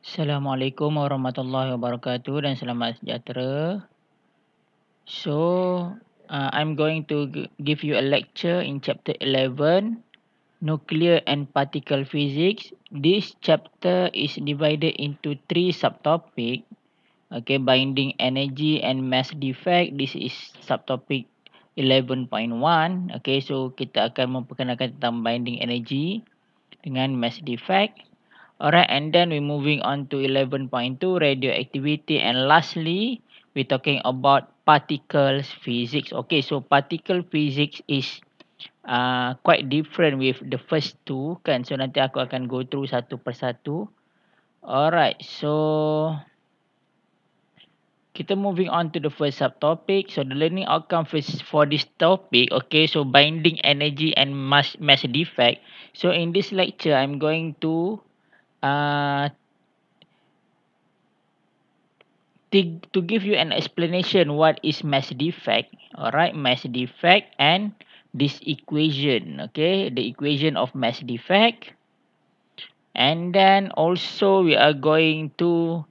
Assalamualaikum warahmatullahi wabarakatuh dan selamat sejahtera. I'm going to give you a lecture in chapter 11, Nuclear and Particle Physics. This chapter is divided into three subtopic. Okay, binding energy and mass defect. This is subtopic 11.1. Okay, so kita akan memperkenalkan tentang binding energy dengan mass defect. Alright, and then we're moving on to 11.2, radioactivity, and lastly we're talking about particles physics. Okay, so particle physics is quite different with the first two kan, so nanti aku akan go through satu persatu. Alright, so kita moving on to the first subtopic. So the learning outcome for this topic, okay, so binding energy and mass defect. So in this lecture I'm going to to give you an explanation what is mass defect. Alright, mass defect and this equation, okay, the equation of mass defect. And then also we are going to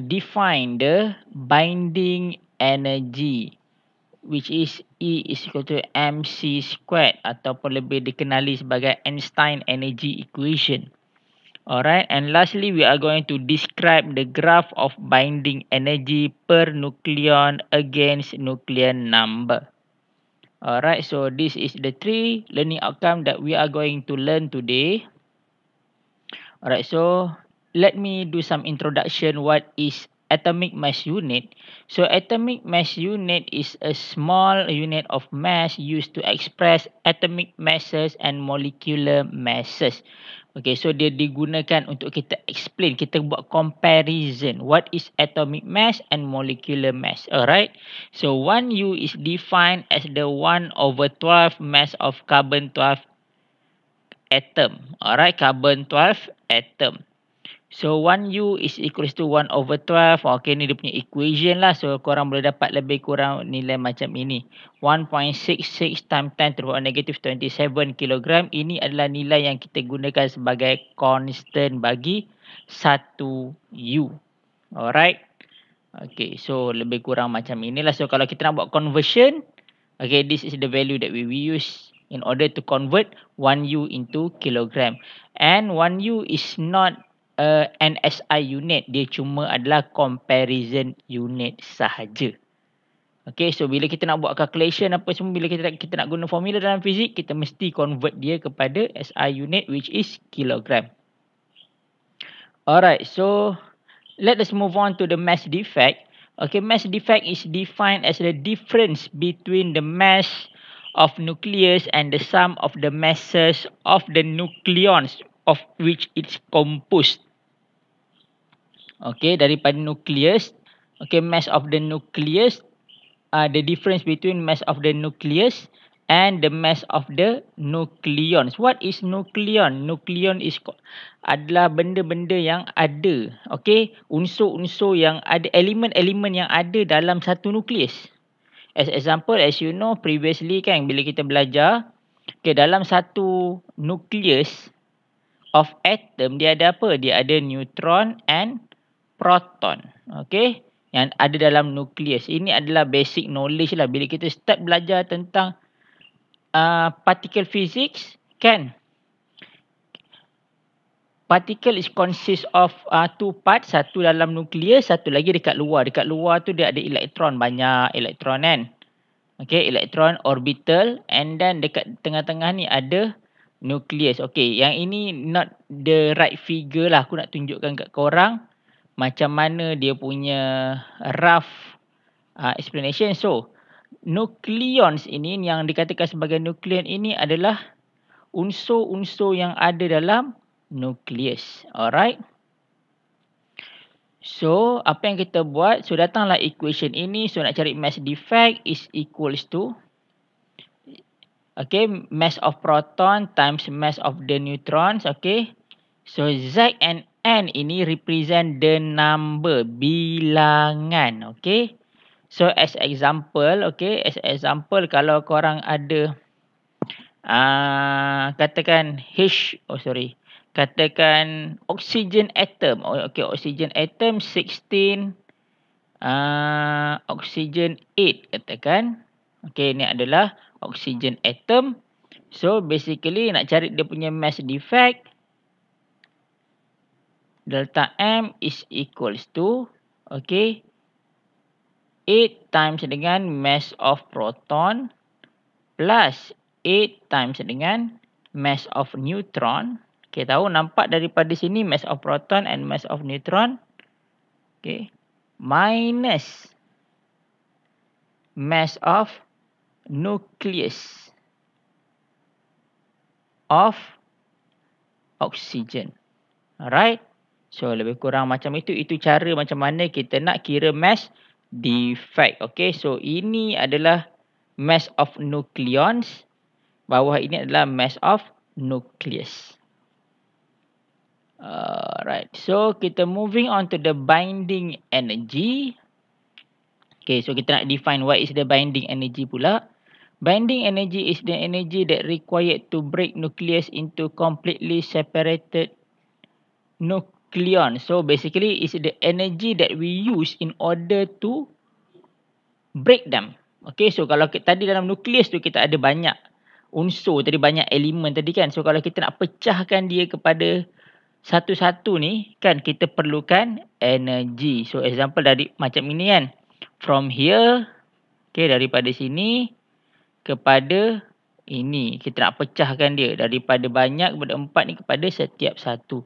define the binding energy, which is E is equal to mc squared ataupun lebih dikenali sebagai Einstein energy equation. Alright, and lastly we are going to describe the graph of binding energy per nucleon against nuclear number. Alright, so this is the three learning outcome that we are going to learn today. Alright, so let me do some introduction. What is atomic mass unit? So atomic mass unit is a small unit of mass used to express atomic masses and molecular masses. Okay, so dia digunakan untuk kita explain, kita buat comparison what is atomic mass and molecular mass. Alright, so 1U is defined as the 1/12 mass of carbon-12 atom. Alright, carbon-12 atom. So 1U is equals to 1/12. Okay, ni dia punya equation lah. So korang boleh dapat lebih kurang nilai macam ini. 1.66 times 10 to the power negative 27 kg. Ini adalah nilai yang kita gunakan sebagai constant bagi 1U. Alright. Okay, so lebih kurang macam inilah. So kalau kita nak buat conversion, okay, this is the value that we use in order to convert 1U into kilogram. And 1U is not an SI unit, dia cuma adalah comparison unit sahaja. Okay, so bila kita nak buat calculation apa semua, bila kita nak guna formula dalam fizik, kita mesti convert dia kepada SI unit, which is kilogram. Alright, so let us move on to the mass defect. Okay, mass defect is defined as the difference between the mass of nucleus and the sum of the masses of the nucleons of which it's composed. Okay, daripada nucleus. Okay, mass of the nucleus. The difference between mass of the nucleus and the mass of the nucleons. What is nucleon? Nucleon is adalah benda-benda yang ada. Okay, unsur-unsur yang ada, elemen-elemen yang ada dalam satu nukleus. As example, as you know previously kan, bila kita belajar, okay, dalam satu nukleus of atom, dia ada apa? Dia ada neutron and proton. Okay, yang ada dalam nukleus. Ini adalah basic knowledge lah. Bila kita start belajar tentang particle physics, kan? Particle is consist of two parts. Satu dalam nukleus, satu lagi dekat luar. Dekat luar tu dia ada elektron, banyak elektron kan. Okay, elektron orbital. And then dekat tengah-tengah ni ada nukleus. Okay, yang ini not the right figure lah. Aku nak tunjukkan kat korang macam mana dia punya rough explanation. So, nucleons ini yang dikatakan sebagai nukleon ini adalah unsur-unsur yang ada dalam nukleus. Alright. So, apa yang kita buat? So, datanglah equation ini. So, nak cari mass defect is equals to, okay, mass of proton times mass of the neutrons. Okay. So, Z and N ini represent the number, bilangan. Okay. So, as example, okay, as example, kalau korang ada, katakan katakan oxygen atom. Okey, oxygen atom 16, oxygen 8 katakan. Okey, ni adalah oxygen atom. So basically nak cari dia punya mass defect, delta M is equals to, okey, 8 times dengan mass of proton plus 8 times dengan mass of neutron. Okey, tahu nampak daripada sini mass of proton and mass of neutron. Okey, minus mass of nucleus of oxygen. Alright. So lebih kurang macam itu. Itu cara macam mana kita nak kira mass defect. Okay. So ini adalah mass of nucleons. Bawah ini adalah mass of nucleus. Alright. So kita moving on to the binding energy. Okay. So kita nak define what is the binding energy pula. Binding energy is the energy that required to break nucleus into completely separated nucleon. So basically is the energy that we use in order to break them. Okay, so kalau tadi dalam nukleus tu kita ada banyak unsur tadi, banyak elemen tadi kan. So kalau kita nak pecahkan dia kepada satu-satu ni kan, kita perlukan energy. So example dari macam ini kan. From here, okay, daripada sini kepada ini, kita nak pecahkan dia daripada banyak kepada 4 ni kepada setiap satu.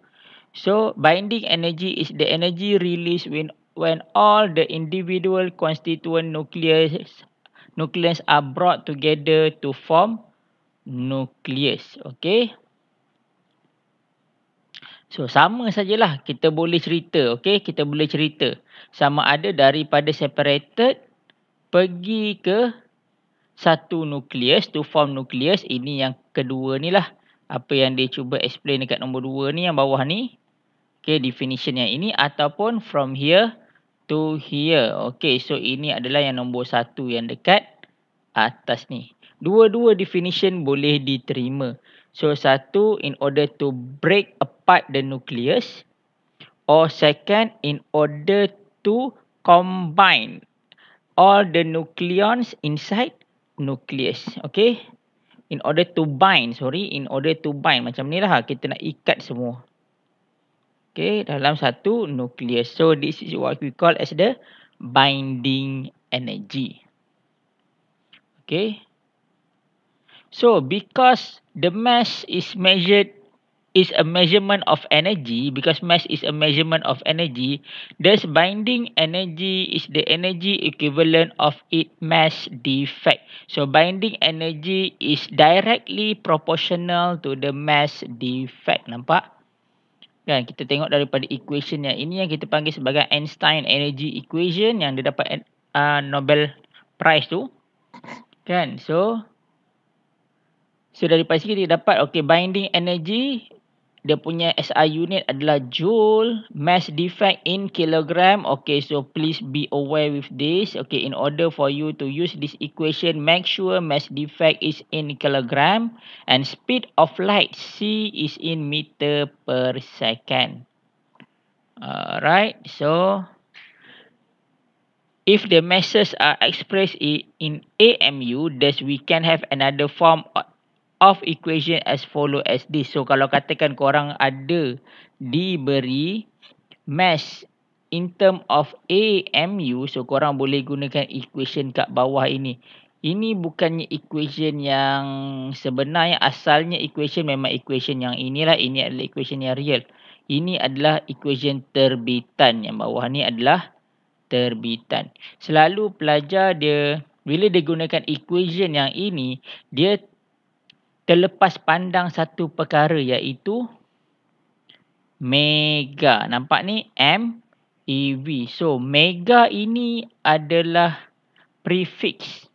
So binding energy is the energy released when all the individual constituent nucleus are brought together to form nucleus. Okay. So sama sajalah kita boleh cerita. Okay, kita boleh cerita sama ada daripada separated pergi ke satu nukleus to form nucleus. Ini yang kedua ni lah. Apa yang dia cuba explain dekat nombor 2 ni, yang bawah ni. Okay, definition yang ini. Ataupun from here to here. Okay, so ini adalah yang nombor 1 yang dekat atas ni. Dua-dua definition boleh diterima. So satu, in order to break apart the nucleus. Or second, in order to combine all the nucleons inside nucleus. Okay. In order to bind. Macam ni lah. Kita nak ikat semua. Okay. Dalam satu nucleus. So this is what we call as the binding energy. Okay. So because the mass is a measurement of energy, because mass is a measurement of energy, thus binding energy is the energy equivalent of its mass defect. So binding energy is directly proportional to the mass defect. Nampak? Kan, kita tengok daripada equation yang ini yang kita panggil sebagai Einstein energy equation yang dia dapat Nobel Prize tu. Kan? So daripada sini kita dapat, okay, binding energy, dia punya SI unit adalah joule, mass defect in kilogram. Okay, so please be aware with this. Okay, in order for you to use this equation, make sure mass defect is in kilogram and speed of light c is in meter per second. Alright, so if the masses are expressed in AMU, thus we can have another form of equation as follow as this. So kalau katakan korang ada diberi mass in term of AMU, so korang boleh gunakan equation kat bawah ini. Ini bukannya equation yang sebenar, yang asalnya equation memang equation yang inilah. Ini adalah equation yang real. Ini adalah equation terbitan. Yang bawah ni adalah terbitan. Selalu pelajar dia, bila dia gunakan equation yang ini, dia terlepas pandang satu perkara, iaitu mega. Nampak ni? MeV. So, mega ini adalah prefix.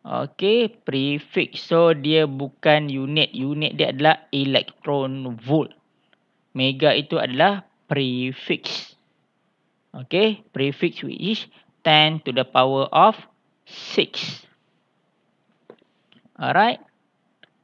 Okay, prefix. So, dia bukan unit. Unit dia adalah elektron volt. Mega itu adalah prefix. Okay, prefix which is 10 to the power of 6. Alright.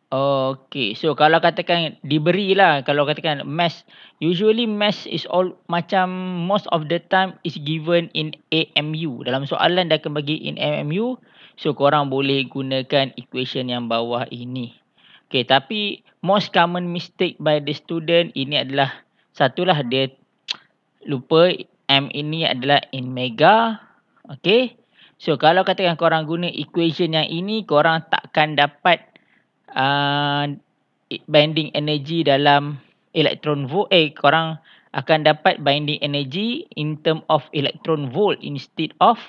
Okey. So kalau katakan diberilah, kalau katakan maths, usually maths is all macam most of the time is given in AMU. Dalam soalan dia akan bagi in AMU, so korang boleh gunakan equation yang bawah ini. Okey, tapi most common mistake by the student ini adalah, satulah dia lupa M ini adalah in mega. Okey. So kalau katakan korang guna equation yang ini, korang takkan dapat binding energy dalam electron volt, korang akan dapat binding energy in term of electron volt instead of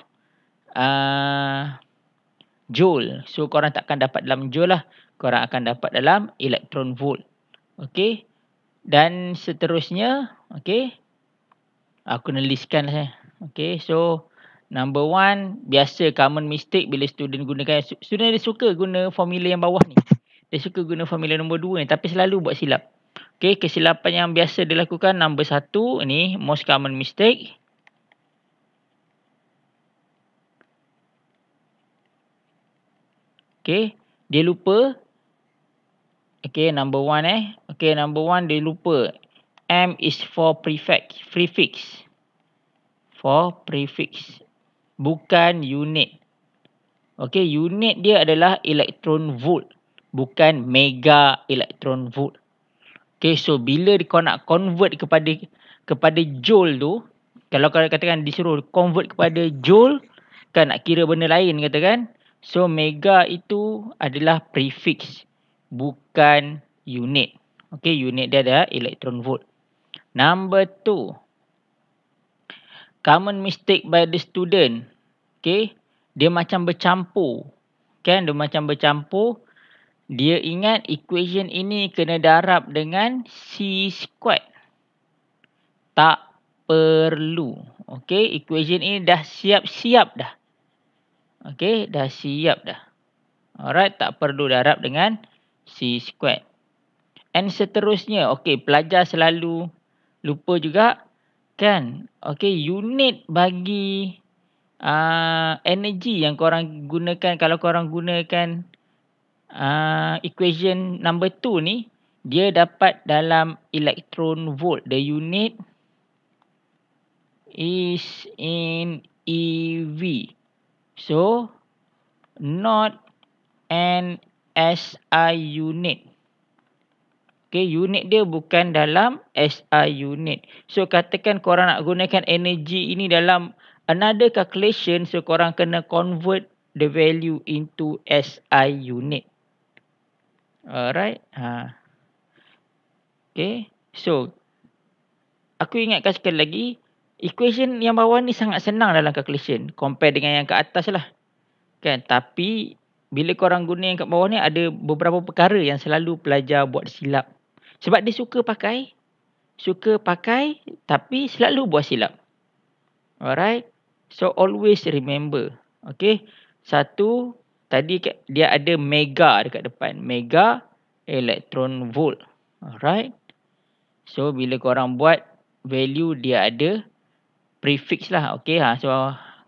joule. So korang takkan dapat dalam joule lah, korang akan dapat dalam electron volt. Okey. Dan seterusnya, okey, aku nak listkan lah. Okey, so number 1, biasa common mistake bila student gunakan, student dia suka guna formula yang bawah ni. Dia suka guna formula nombor 2 ni, tapi selalu buat silap. Okey, kesilapan yang biasa dilakukan number 1 ni, most common mistake. Okey, dia lupa. Okey, number 1 Okey, number 1 dia lupa. M is for prefix. For prefix. Bukan unit. Okey, unit dia adalah electron volt, bukan mega electron volt. Okey, so bila kau nak convert kepada joule tu, kalau kau katakan disuruh convert kepada joule, kan nak kira benda lain katakan. So mega itu adalah prefix, bukan unit. Okey, unit dia adalah electron volt. Number 2, common mistake by the student. Okey, dia macam bercampur. Kan, dia macam bercampur. Dia ingat equation ini kena darab dengan C squared. Tak perlu. Okey, equation ini dah siap-siap dah. Okey, dah siap dah. Alright, tak perlu darab dengan C squared. And seterusnya, okey, pelajar selalu lupa juga. Kan, okey, unit bagi energy yang korang gunakan, kalau korang gunakan equation number 2 ni, dia dapat dalam electron volt. The unit is in EV. So not an SI unit. Okay, unit dia bukan dalam SI unit. So katakan korang nak gunakan energy ini dalam another calculation, so korang kena convert the value into SI unit. Alright. Okay. So aku ingatkan sekali lagi, equation yang bawah ni sangat senang dalam calculation compare dengan yang ke atas lah. Kan? Tapi bila korang guna yang kat bawah ni, ada beberapa perkara yang selalu pelajar buat silap. Sebab dia suka pakai tapi selalu buat silap. Alright. So always remember. Okay. Satu, tadi dia ada mega dekat depan. Mega electron volt. Alright. So bila korang buat value, dia ada prefix lah. Okay. So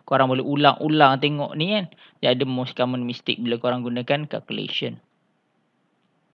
korang boleh ulang-ulang tengok ni kan. Dia ada most common mistake bila korang gunakan calculation.